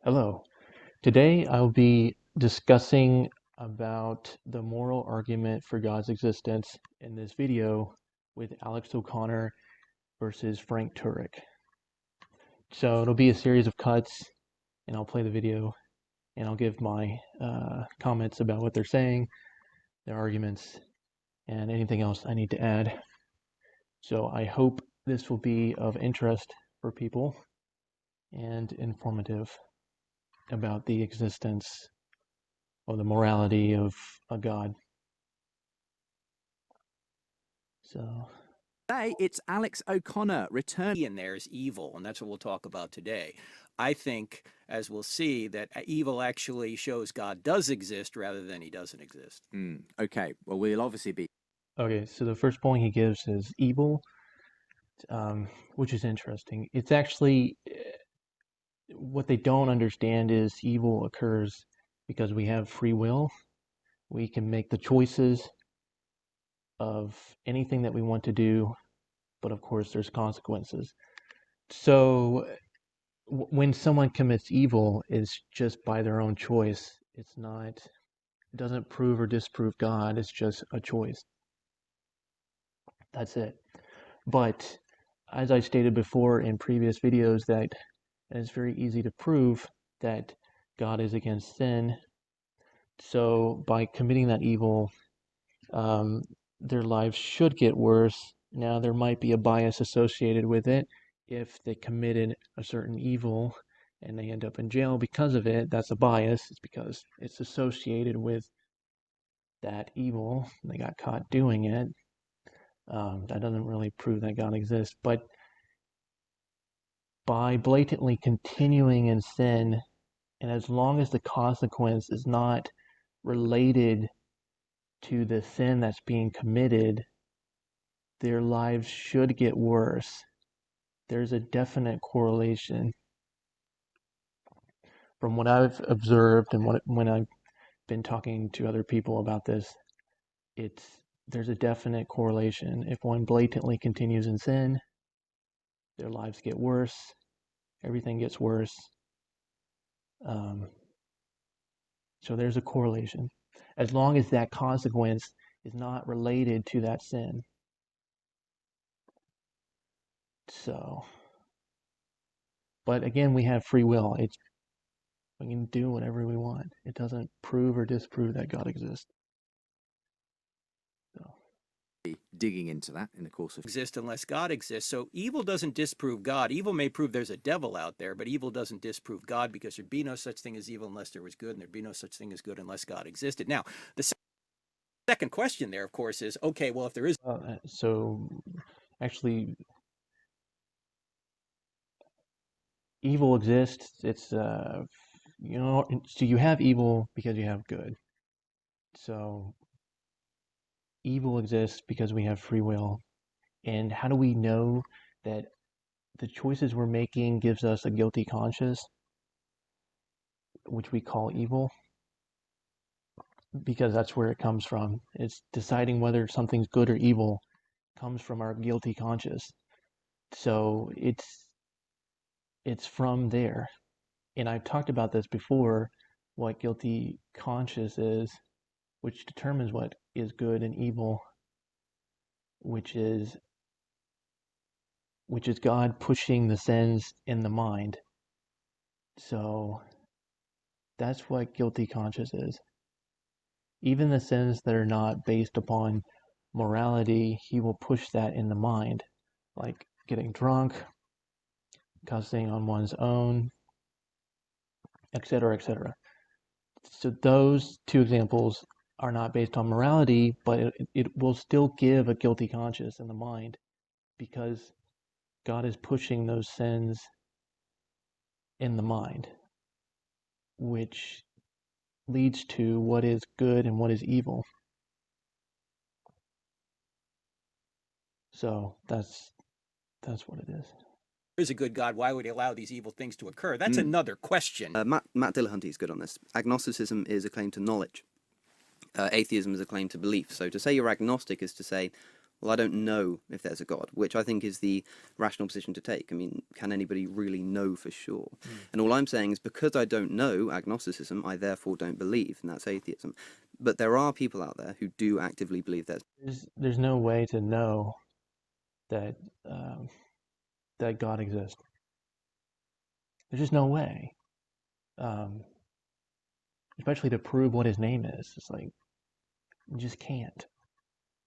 Hello. Today I'll be discussing about the moral argument for God's existence in this video with Alex O'Connor versus Frank Turek. So it'll be a series of cuts, and I'll play the video, and I'll give my comments about what they're saying, their arguments, and anything else I need to add. So I hope this will be of interest for people and informative about the existence or the morality of a God. So, Today, it's Alex O'Connor returning. And there's evil, and that's what we'll talk about today. I think, as we'll see, that evil actually shows God does exist rather than he doesn't exist. Okay, well, we'll obviously be. okay, so the first point he gives is evil, which is interesting. It's actually what they don't understand is evil occurs because we have free will. We can make the choices of anything that we want to do, but of course, there's consequences. So, when someone commits evil, it's just by their own choice. It's not, it doesn't prove or disprove God, it's just a choice. That's it. But as I stated before in previous videos, that it's very easy to prove that God is against sin. So by committing that evil, um, their lives should get worse. Now, there might be a bias associated with it. If they committed a certain evil and they end up in jail because of it, that's a bias. It's because it's associated with that evil. They got caught doing it. That doesn't really prove that God exists. But by blatantly continuing in sin, and as long as the consequence is not related to the sin that's being committed, their lives should get worse. There's a definite correlation from what I've observed and when I've been talking to other people about this. There's a definite correlation. If one blatantly continues in sin, their lives get worse. Everything gets worse. Um, so there's a correlation. As long as that consequence is not related to that sin. So, but again, we have free will. We can do whatever we want. It doesn't prove or disprove that God exists. So, Digging into that in the course of Exist unless God exists. So evil doesn't disprove God. Evil may prove there's a devil out there, but evil doesn't disprove God because there'd be no such thing as evil unless there was good, and there'd be no such thing as good unless God existed. Now, the second question there, of course, is okay, well, if there is. so actually, evil exists. It's so you have evil because you have good. So evil exists because we have free will. And how do we know that the choices we're making gives us a guilty conscience, which we call evil? Because that's where it comes from. It's deciding whether something's good or evil comes from our guilty conscience. So it's from there. And I've talked about this before, what guilty conscience is, which determines what is good and evil, which is God pushing the sins in the mind. So that's what guilty conscience is. Even the sins that are not based upon morality, he will push that in the mind, like getting drunk, cussing on one's own, etc., etc. So those two examples are not based on morality, but it will still give a guilty conscience in the mind because God is pushing those sins in the mind, which leads to what is good and what is evil. So that's what it is. Is a good God, why would he allow these evil things to occur? That's another question. Matt Dillahunty is good on this. Agnosticism is a claim to knowledge. Atheism is a claim to belief. So to say you're agnostic is to say, well, I don't know if there's a God, which I think is the rational position to take. I mean, can anybody really know for sure? And all I'm saying is because I don't know, agnosticism, I therefore don't believe, and that's atheism. But there are people out there who do actively believe There's no way to know that that God exists. There's just no way. Especially to prove what his name is. It's like you just can't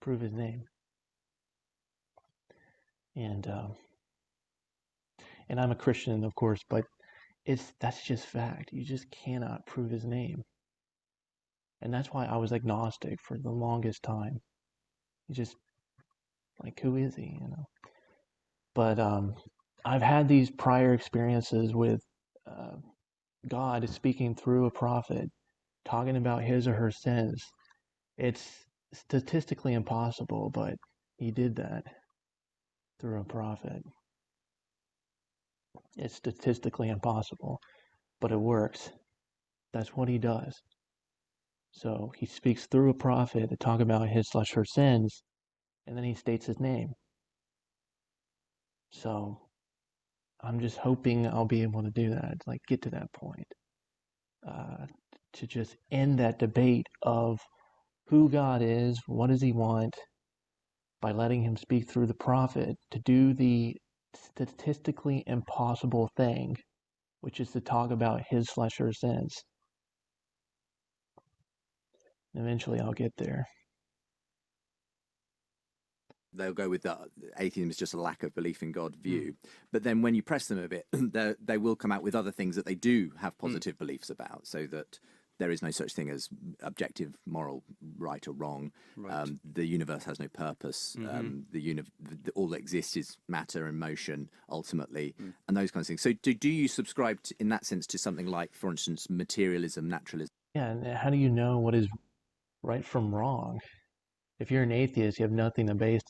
prove his name. And I'm a Christian, of course, but that's just fact. You just cannot prove his name. And that's why I was agnostic for the longest time. You just like, who is he, you know? But I've had these prior experiences with God speaking through a prophet, talking about his or her sins. It's statistically impossible, but he did that through a prophet. It's statistically impossible, but it works. That's what he does. So he speaks through a prophet to talk about his/her sins, and then he states his name. So I'm just hoping I'll be able to do that, like get to that point, to just end that debate of who God is, what does he want, by letting him speak through the prophet to do the statistically impossible thing, which is to talk about his/her sins. Eventually I'll get there. they'll go with that atheism is just a lack of belief in God view. But then when you press them a bit, they will come out with other things that they do have positive beliefs about, so that there is no such thing as objective moral right or wrong. Right. The universe has no purpose. All that exists is matter and motion ultimately, and those kinds of things. So do you subscribe in that sense to something like, for instance, materialism, naturalism? Yeah, and how do you know what is right from wrong? If you're an atheist, you have nothing to base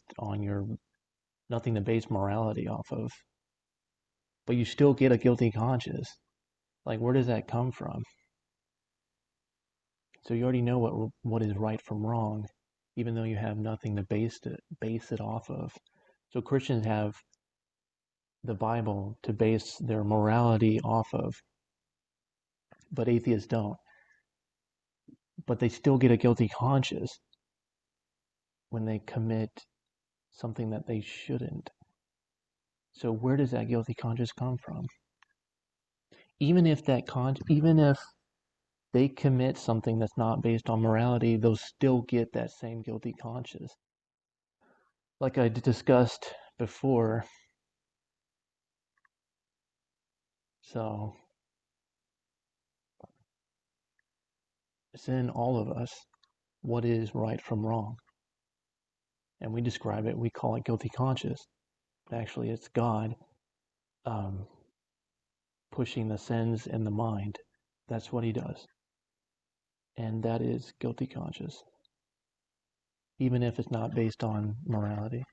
morality off of. But you still get a guilty conscience. Like, where does that come from? So you already know what is right from wrong, even though you have nothing to base it off of. So Christians have the Bible to base their morality off of, but atheists don't. But they still get a guilty conscience when they commit something that they shouldn't. So where does that guilty conscience come from? Even if they commit something that's not based on morality, they'll still get that same guilty conscience. Like I discussed before. So it's in all of us what is right from wrong. And we describe it, we call it guilty conscience. Actually, it's God pushing the sins in the mind. That's what he does. And that is guilty conscience, even if it's not based on morality.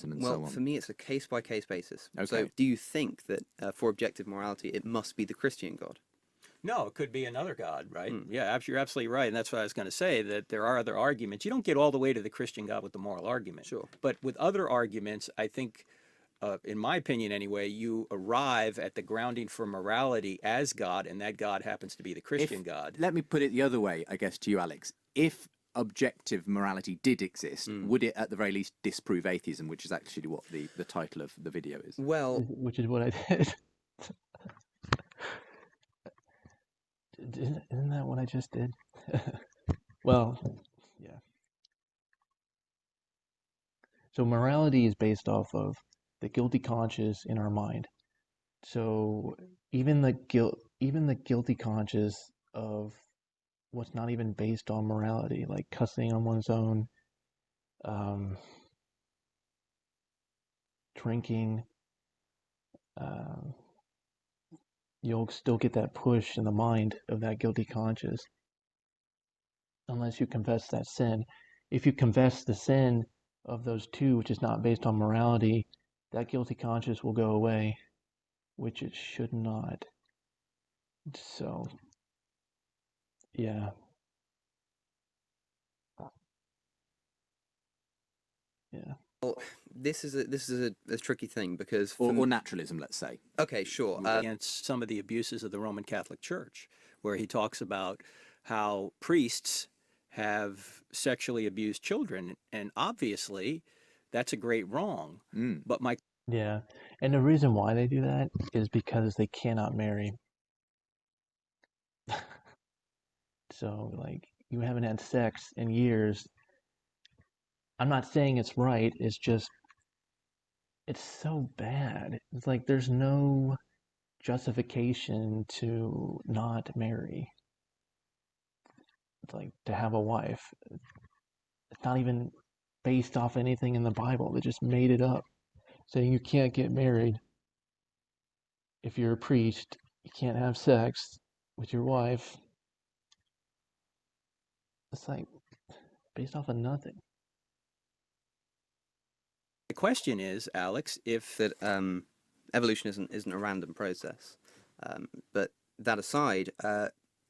And Well, so on. for me, it's a case-by-case basis. Okay. So do you think that for objective morality, it must be the Christian God? No, it could be another God, right? Yeah, you're absolutely right. And that's what I was going to say, that there are other arguments. You don't get all the way to the Christian God with the moral argument. Sure. But with other arguments, I think, in my opinion anyway, you arrive at the grounding for morality as God, and that God happens to be the Christian God. Let me put it the other way, I guess, to you, Alex. If objective morality did exist, would it at the very least disprove atheism, which is actually what the title of the video is? Well, Which is what I did. Isn't that what I just did? Well, yeah. So morality is based off of the guilty conscience in our mind. So even the guilty conscience of what's not even based on morality, like cussing on one's own, drinking, you'll still get that push in the mind of that guilty conscience unless you confess that sin. If you confess the sin of those two, which is not based on morality, that guilty conscience will go away, which it should not. So, yeah. Yeah. Well, this is a tricky thing because or naturalism, let's say. okay, sure. Against some of the abuses of the Roman Catholic Church, where he talks about how priests have sexually abused children, and obviously that's a great wrong. But my Yeah. And the reason why they do that is because they cannot marry. So, like, you haven't had sex in years. I'm not saying it's right, it's just, it's so bad. It's like there's no justification to not marry. It's like to have a wife. It's not even based off anything in the Bible. They just made it up. Saying you can't get married if you're a priest, you can't have sex with your wife. It's like based off of nothing. question is, Alex, if that evolution isn't a random process. But that aside,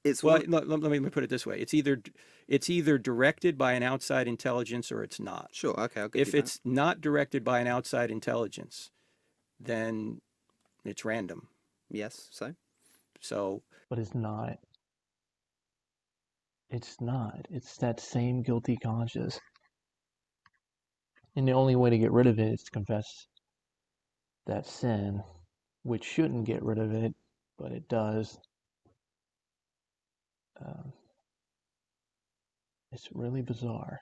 it's well, one. let me put it this way: it's either directed by an outside intelligence or it's not. Sure, okay, I'll give If you it's not directed by an outside intelligence, then it's random. Yes, so So, But it's not. It's not. It's that same guilty conscience. And the only way to get rid of it is to confess that sin, which shouldn't get rid of it, but it does. Um, it's really bizarre.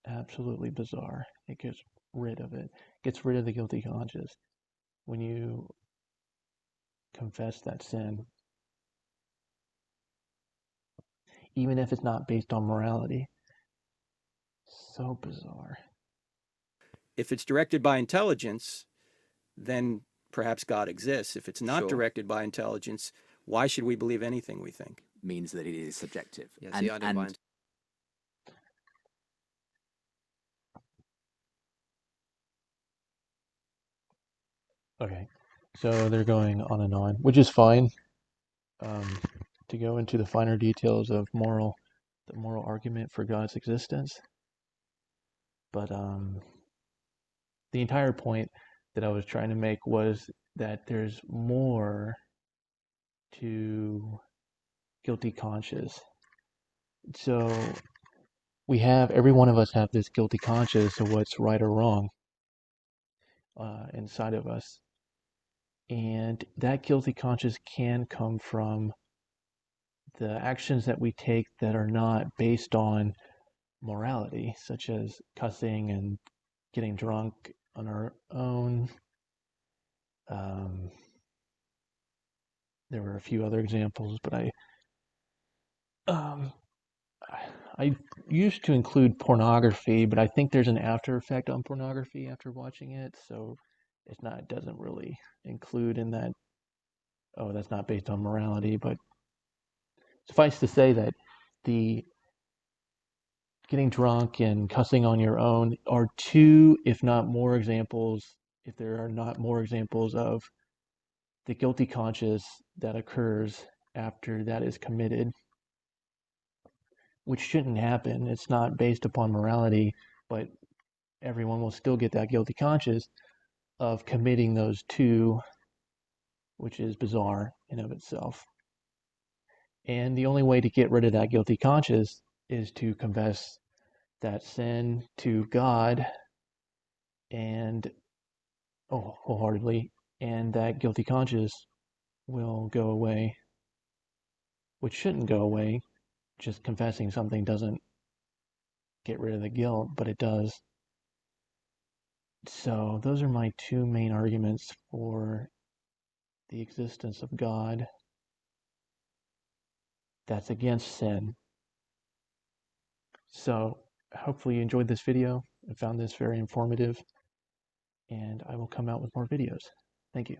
Absolutely bizarre. It gets rid of it. Gets rid of the guilty conscience when you confess that sin, even if it's not based on morality. So bizarre. if it's directed by intelligence, then perhaps God exists. If it's not sure. directed by intelligence, why should we believe anything we think? Means that it is subjective. Yeah, see, I don't buy into. Okay, so they're going on and on, which is fine. To go into the finer details of the moral argument for God's existence, but the entire point that I was trying to make was that there's more to guilty conscience. So every one of us have this guilty conscience of what's right or wrong inside of us, and that guilty conscience can come from the actions that we take that are not based on morality, such as cussing and getting drunk on our own. There were a few other examples, but um, I used to include pornography, but I think there's an after effect on pornography after watching it, so it doesn't really include in that. Oh, that's not based on morality, but suffice to say that the getting drunk and cussing on your own are two, if not more examples, if there are not more examples of the guilty conscience that occurs after that is committed, which shouldn't happen. It's not based upon morality, but everyone will still get that guilty conscience of committing those two, which is bizarre in of itself. And the only way to get rid of that guilty conscience is to confess that sin to God and wholeheartedly, and that guilty conscience will go away, which shouldn't go away. Just confessing something doesn't get rid of the guilt, but it does. So those are my two main arguments for the existence of God that's against sin. So hopefully you enjoyed this video and found this very informative, and I will come out with more videos. Thank you.